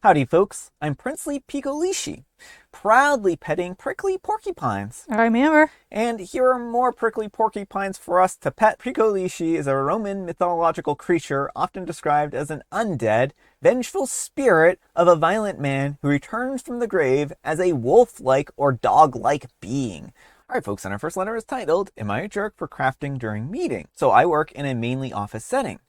Howdy folks, I'm Princely Picolishi, proudly petting prickly porcupines. I remember. And here are more prickly porcupines for us to pet. Picolishi is a Roman mythological creature often described as an undead, vengeful spirit of a violent man who returns from the grave as a wolf-like or dog-like being. Alright folks, and our first letter is titled, Am I a Jerk for Crafting During Meeting? So I work in a mainly office setting.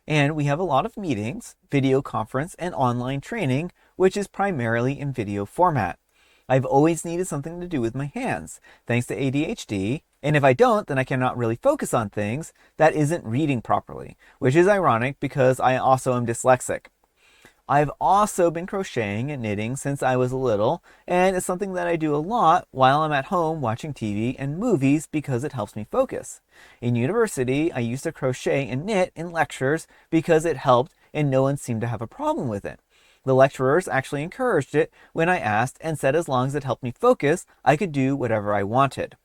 And we have a lot of meetings, video conference, and online training, which is primarily in video format. I've always needed something to do with my hands, thanks to ADHD, and if I don't, then I cannot really focus on things that isn't reading properly, which is ironic because I also am dyslexic. I've also been crocheting and knitting since I was little, and it's something that I do a lot while I'm at home watching TV and movies because it helps me focus. In university, I used to crochet and knit in lectures because it helped and no one seemed to have a problem with it. The lecturers actually encouraged it when I asked and said as long as it helped me focus, I could do whatever I wanted.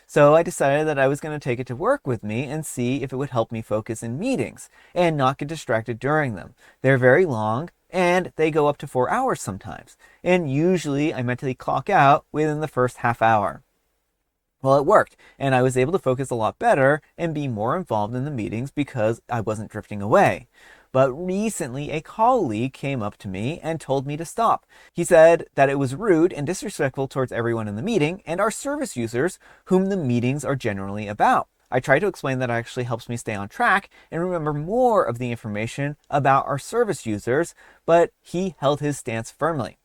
So I decided that I was going to take it to work with me and see if it would help me focus in meetings and not get distracted during them. They're very long and they go up to 4 hours sometimes. And usually I mentally clock out within the first half hour. Well, it worked, and I was able to focus a lot better and be more involved in the meetings because I wasn't drifting away. But recently, a colleague came up to me and told me to stop. He said that it was rude and disrespectful towards everyone in the meeting and our service users, whom the meetings are generally about. I tried to explain that it actually helps me stay on track and remember more of the information about our service users, but he held his stance firmly.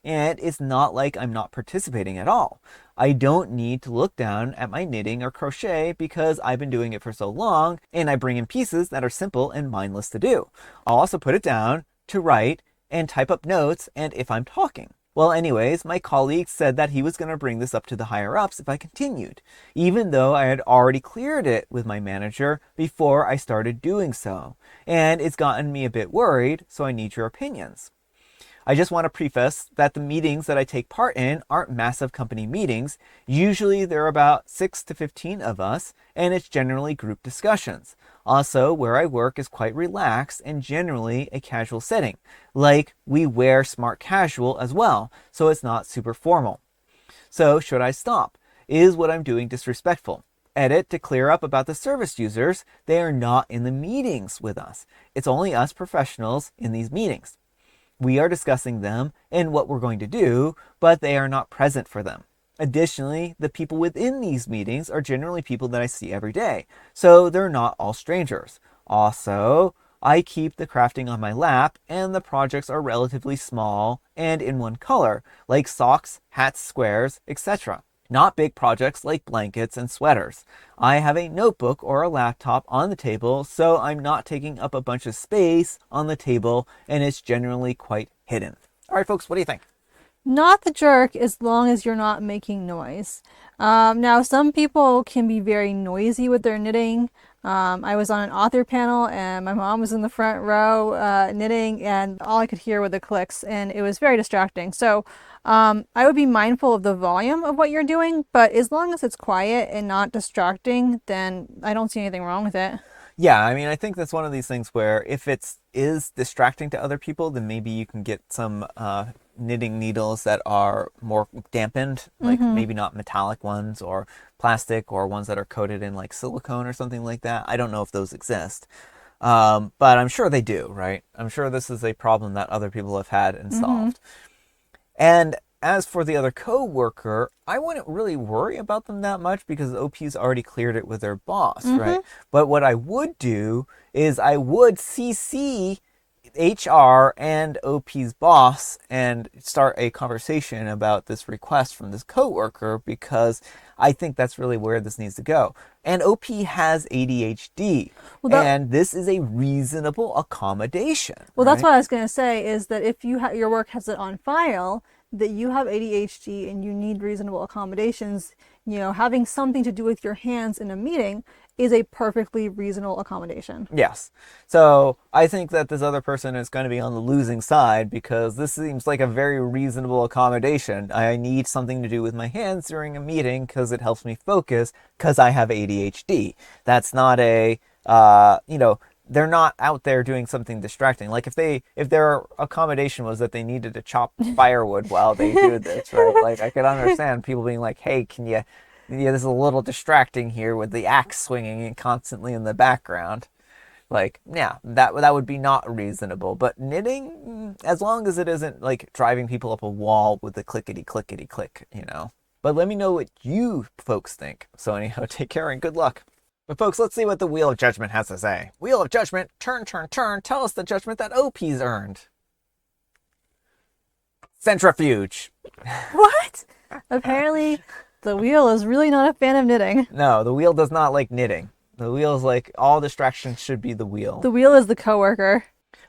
And it's not like I'm not participating at all. I don't need to look down at my knitting or crochet because I've been doing it for so long and I bring in pieces that are simple and mindless to do. I'll also put it down to write and type up notes and if I'm talking. Well, anyways, my colleague said that he was going to bring this up to the higher ups if I continued, even though I had already cleared it with my manager before I started doing so. And it's gotten me a bit worried, so I need your opinions. I just want to preface that the meetings that I take part in aren't massive company meetings. Usually there are about 6 to 15 of us, and it's generally group discussions. Also, where I work is quite relaxed and generally a casual setting. Like, we wear smart casual as well, so it's not super formal. So, should I stop? Is what I'm doing disrespectful? Edit to clear up about the service users. They are not in the meetings with us. It's only us professionals in these meetings. We are discussing them and what we're going to do, but they are not present for them. Additionally, the people within these meetings are generally people that I see every day, so they're not all strangers. Also, I keep the crafting on my lap and the projects are relatively small and in one color, like socks, hats, squares, etc. Not big projects like blankets and sweaters. I have a notebook or a laptop on the table, so I'm not taking up a bunch of space on the table, and it's generally quite hidden. All right, folks, what do you think? Not the jerk as long as you're not making noise. Now, some people can be very noisy with their knitting. I was on an author panel and my mom was in the front row knitting, and all I could hear were the clicks, and it was very distracting. So I would be mindful of the volume of what you're doing, but as long as it's quiet and not distracting, then I don't see anything wrong with it. Yeah, I mean, I think that's one of these things where if it is distracting to other people, then maybe you can get some knitting needles that are more dampened, like Mm-hmm. maybe not metallic ones or plastic or ones that are coated in like silicone or something like that. I don't know if those exist. But I'm sure they do, right? I'm sure this is a problem that other people have had and Mm-hmm. solved. And as for the other coworker, I wouldn't really worry about them that much because OP's already cleared it with their boss, Mm-hmm. right? But what I would do is I would CC HR and OP's boss and start a conversation about this request from this coworker because I think that's really where this needs to go. And OP has ADHD, Well, that and this is a reasonable accommodation, Well, that's right? what I was going to say is that if your work has it on file that you have ADHD and you need reasonable accommodations, having something to do with your hands in a meeting is a perfectly reasonable accommodation. Yes. So I think that this other person is going to be on the losing side because this seems like a very reasonable accommodation. I need something to do with my hands during a meeting because it helps me focus because I have ADHD. That's not a, they're not out there doing something distracting. Like if their accommodation was that they needed to chop firewood while they do this, right? Like I could understand people being like, "Hey, can you? Yeah, this is a little distracting here with the axe swinging constantly in the background." Like, yeah, that would be not reasonable. But knitting, as long as it isn't like driving people up a wall with the clickety clickety click, you know. But let me know what you folks think. So anyhow, take care and good luck. But folks, let's see what the Wheel of Judgment has to say. Wheel of Judgment, turn, turn, turn. Tell us the judgment that OP's earned. Centrifuge. What? Apparently, the wheel is really not a fan of knitting. No, the wheel does not like knitting. The wheel is like, all distractions should be the wheel. The wheel is the coworker.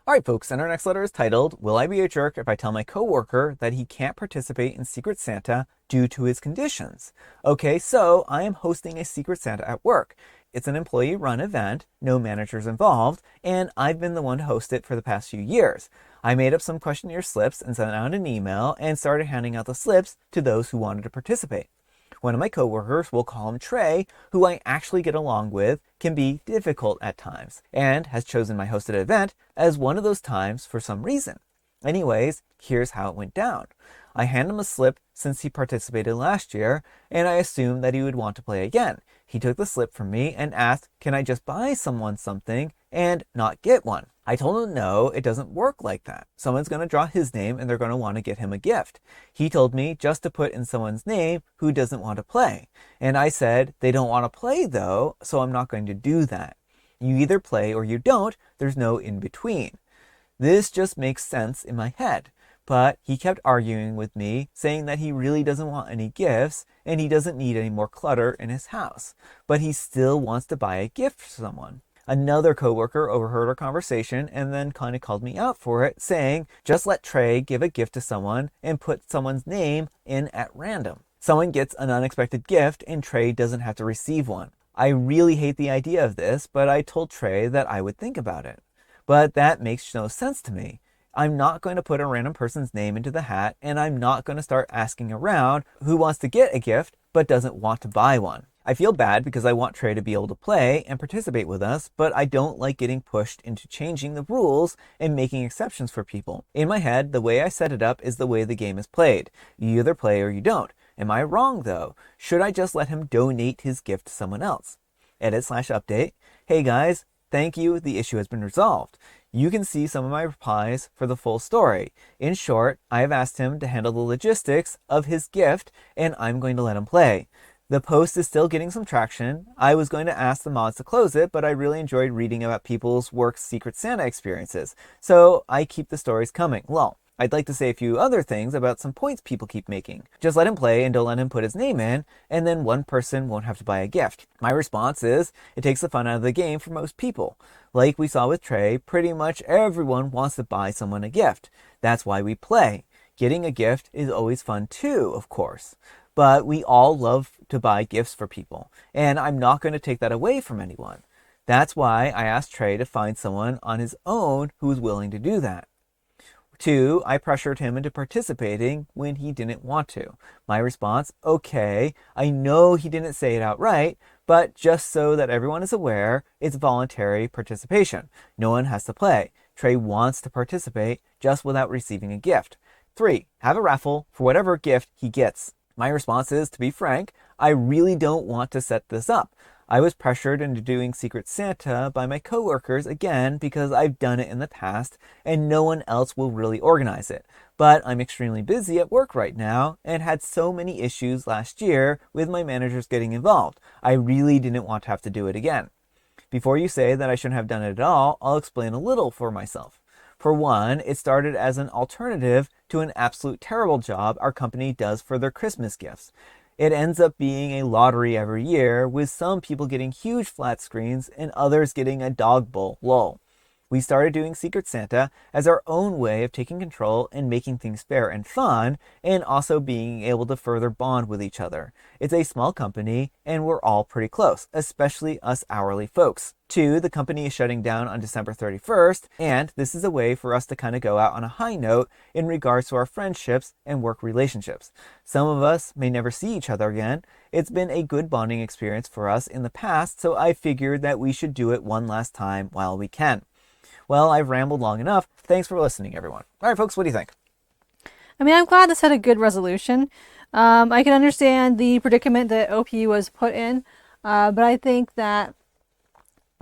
All right, folks, and our next letter is titled, Will I Be a Jerk If I Tell My Coworker That He Can't Participate in Secret Santa Due to His Conditions? Okay, so I am hosting a Secret Santa at work. It's an employee-run event, no managers involved, and I've been the one to host it for the past few years. I made up some questionnaire slips and sent out an email and started handing out the slips to those who wanted to participate. One of my coworkers, we'll call him Trey, who I actually get along with, can be difficult at times, and has chosen my hosted event as one of those times for some reason. Anyways, here's how it went down. I handed him a slip since he participated last year, and I assumed that he would want to play again. He took the slip from me and asked, can I just buy someone something and not get one? I told him no, it doesn't work like that. Someone's going to draw his name and they're going to want to get him a gift. He told me just to put in someone's name who doesn't want to play. And I said, they don't want to play though, so I'm not going to do that. You either play or you don't, there's no in between. This just makes sense in my head. But he kept arguing with me, saying that he really doesn't want any gifts and he doesn't need any more clutter in his house. But he still wants to buy a gift for someone. Another coworker overheard our conversation and then kind of called me out for it, saying, just let Trey give a gift to someone and put someone's name in at random. Someone gets an unexpected gift and Trey doesn't have to receive one. I really hate the idea of this, but I told Trey that I would think about it. But that makes no sense to me. I'm not going to put a random person's name into the hat, and I'm not going to start asking around who wants to get a gift but doesn't want to buy one. I feel bad because I want Trey to be able to play and participate with us, but I don't like getting pushed into changing the rules and making exceptions for people. In my head, the way I set it up is the way the game is played. You either play or you don't. Am I wrong though? Should I just let him donate his gift to someone else? Edit/update. Hey guys, thank you, the issue has been resolved. You can see some of my replies for the full story. In short, I have asked him to handle the logistics of his gift, and I'm going to let him play. The post is still getting some traction. I was going to ask the mods to close it, but I really enjoyed reading about people's work Secret Santa experiences, so I keep the stories coming. Lol. I'd like to say a few other things about some points people keep making. Just let him play and don't let him put his name in, and then one person won't have to buy a gift. My response is, it takes the fun out of the game for most people. Like we saw with Trey, pretty much everyone wants to buy someone a gift. That's why we play. Getting a gift is always fun too, of course. But we all love to buy gifts for people, and I'm not going to take that away from anyone. That's why I asked Trey to find someone on his own who was willing to do that. 2, I pressured him into participating when he didn't want to. My response, okay, I know he didn't say it outright, but just so that everyone is aware, it's voluntary participation. No one has to play. Trey wants to participate just without receiving a gift. 3, have a raffle for whatever gift he gets. My response is, to be frank, I really don't want to set this up. I was pressured into doing Secret Santa by my coworkers again because I've done it in the past and no one else will really organize it. But I'm extremely busy at work right now and had so many issues last year with my managers getting involved. I really didn't want to have to do it again. Before you say that I shouldn't have done it at all, I'll explain a little for myself. For one, it started as an alternative to an absolute terrible job our company does for their Christmas gifts. It ends up being a lottery every year, with some people getting huge flat screens and others getting a dog bowl. Lol. We started doing Secret Santa as our own way of taking control and making things fair and fun, and also being able to further bond with each other. It's a small company, and we're all pretty close, especially us hourly folks. 2, the company is shutting down on December 31st, and this is a way for us to kind of go out on a high note in regards to our friendships and work relationships. Some of us may never see each other again. It's been a good bonding experience for us in the past, so I figured that we should do it one last time while we can. Well, I've rambled long enough. Thanks for listening, everyone. All right, folks, what do you think? I mean, I'm glad this had a good resolution. I can understand the predicament that OP was put in, but I think that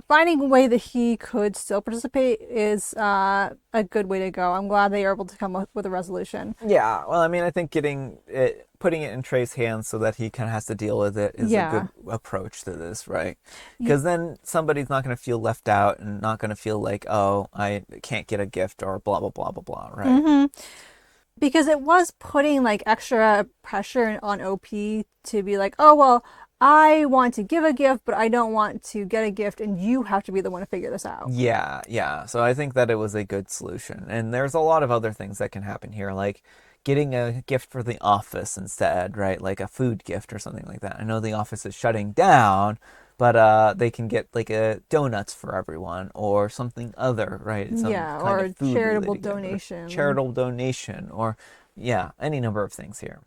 finding a way that he could still participate is a good way to go. I'm glad they are able to come up with a resolution. Yeah, well, I mean, I think putting it in Trey's hands so that he kind of has to deal with it is a good approach to this, right? Because then somebody's not going to feel left out and not going to feel like, oh, I can't get a gift or blah, blah, blah, blah, blah, right? Mm-hmm. Because it was putting like extra pressure on OP to be like, oh, well, I want to give a gift, but I don't want to get a gift, and you have to be the one to figure this out. Yeah. So I think that it was a good solution. And there's a lot of other things that can happen here, like getting a gift for the office instead, right? Like a food gift or something like that. I know the office is shutting down, but they can get like donuts for everyone or something other, right? Or a charitable donation. Charitable donation or, any number of things here.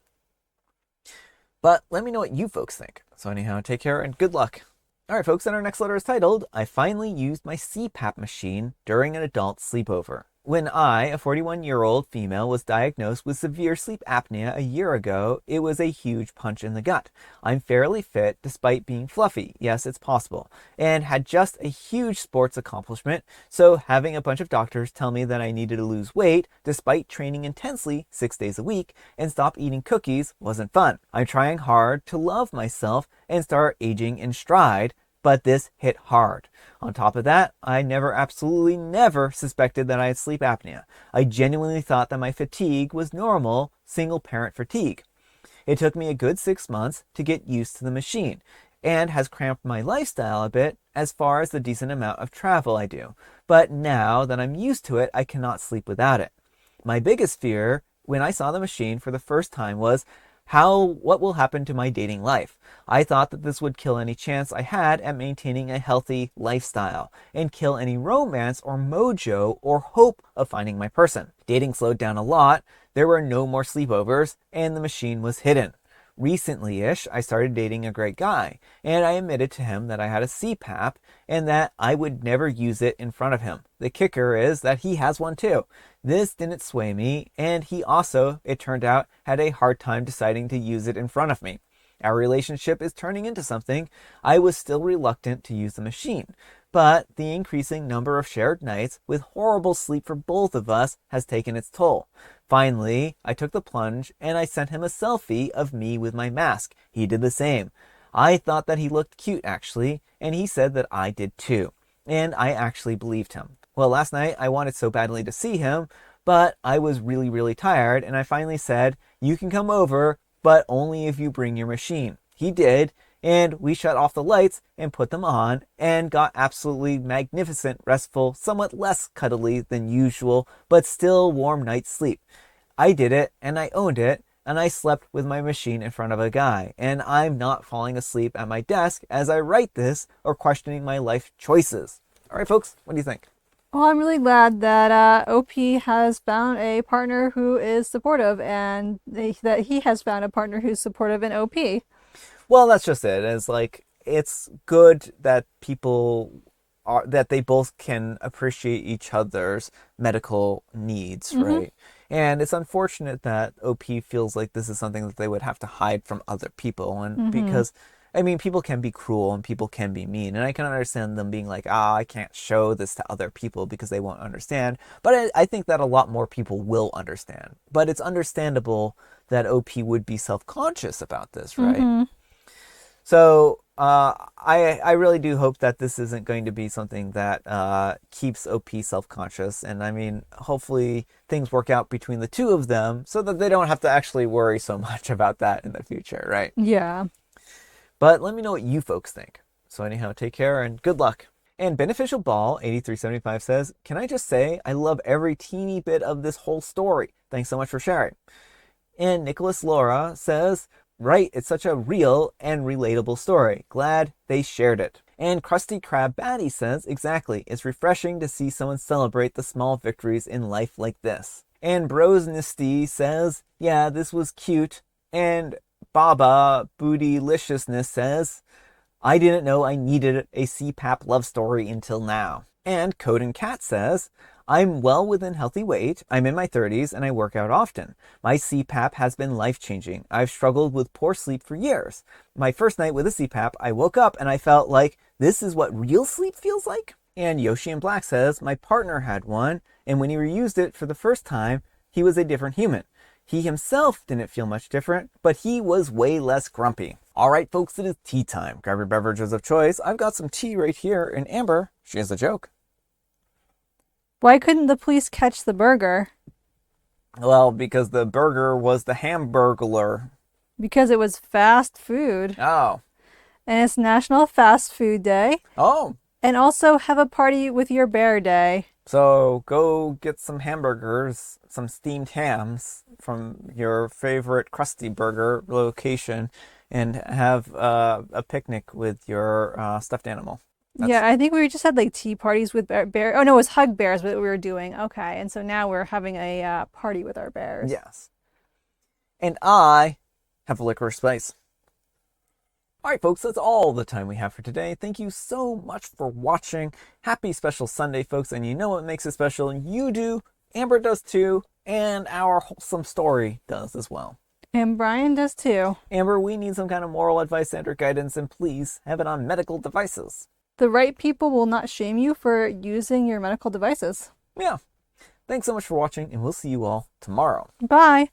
But let me know what you folks think. So anyhow, take care and good luck. All right, folks, and our next letter is titled, I finally used my CPAP machine during an adult sleepover. When I, a 41-year-old female, was diagnosed with severe sleep apnea a year ago, it was a huge punch in the gut. I'm fairly fit despite being fluffy, yes, it's possible, and had just a huge sports accomplishment, so having a bunch of doctors tell me that I needed to lose weight despite training intensely 6 days a week and stop eating cookies wasn't fun. I'm trying hard to love myself and start aging in stride, but this hit hard. On top of that, I absolutely never suspected that I had sleep apnea. I genuinely thought that my fatigue was normal, single-parent fatigue. It took me a good 6 months to get used to the machine, and has cramped my lifestyle a bit as far as the decent amount of travel I do. But now that I'm used to it, I cannot sleep without it. My biggest fear when I saw the machine for the first time was what will happen to my dating life. I thought that this would kill any chance I had at maintaining a healthy lifestyle and kill any romance or mojo or hope of finding my person. Dating slowed down a lot, there were no more sleepovers, and the machine was hidden. Recently-ish, I started dating a great guy, and I admitted to him that I had a CPAP and that I would never use it in front of him. The kicker is that he has one too. This didn't sway me, and he also, it turned out, had a hard time deciding to use it in front of me. Our relationship is turning into something. I was still reluctant to use the machine, but the increasing number of shared nights with horrible sleep for both of us has taken its toll. Finally, I took the plunge and I sent him a selfie of me with my mask. He did the same. I thought that he looked cute actually, and he said that I did too. And I actually believed him. Well, last night I wanted so badly to see him, but I was really, really tired, and I finally said, you can come over, but only if you bring your machine. He did, and we shut off the lights and put them on and got absolutely magnificent, restful, somewhat less cuddly than usual, but still warm night's sleep. I did it, and I owned it, and I slept with my machine in front of a guy, and I'm not falling asleep at my desk as I write this or questioning my life choices. All right, folks, what do you think? Well, I'm really glad that OP has found a partner who is supportive, and that he has found a partner who's supportive in OP. Well, that's just it. It's good that that they both can appreciate each other's medical needs, right? And it's unfortunate that OP feels like this is something that they would have to hide from other people, and because people can be cruel and people can be mean, and I can understand them being like, I can't show this to other people because they won't understand. But I think that a lot more people will understand. But it's understandable that OP would be self-conscious about this, right? So I really do hope that this isn't going to be something that keeps OP self-conscious. And hopefully things work out between the two of them so that they don't have to actually worry so much about that in the future, right? Yeah. But let me know what you folks think. So anyhow, take care and good luck. And Beneficial Ball 8375 says, "Can I just say I love every teeny bit of this whole story. Thanks so much for sharing." And Nicholas Laura says, "Right, it's such a real and relatable story. Glad they shared it." And Krusty Krab Batty says, "Exactly. It's refreshing to see someone celebrate the small victories in life like this." And Brosnisty says, "Yeah, this was cute." And Baba Bootyliciousness says, "I didn't know I needed a CPAP love story until now." And Code and Cat says, "I'm well within healthy weight. I'm in my 30s and I work out often. My CPAP has been life-changing. I've struggled with poor sleep for years. My first night with a CPAP, I woke up and I felt like this is what real sleep feels like." And Yoshi in Black says, "My partner had one, and when he reused it for the first time, he was a different human. He himself didn't feel much different, but he was way less grumpy." All right, folks, it is tea time. Grab your beverages of choice. I've got some tea right here, and Amber, she has a joke. Why couldn't the police catch the burger? Well, because the burger was the hamburglar. Because it was fast food. Oh. And it's National Fast Food Day. Oh. And also have a party with your bear day. So go get some hamburgers, some steamed hams from your favorite Krusty Burger location, and have a picnic with your stuffed animal. Yeah, I think we just had like tea parties with bear. Oh no, it was hug bears what we were doing. Okay, and so now we're having a party with our bears. Yes. And I have a licorice spice. All right, folks, that's all the time we have for today. Thank you so much for watching. Happy Special Sunday, folks. And you know what makes it special? You do, Amber does too, and our wholesome story does as well. And Brian does too. Amber, we need some kind of moral advice and or guidance, and please have it on medical devices. The right people will not shame you for using your medical devices. Yeah. Thanks so much for watching, and we'll see you all tomorrow. Bye.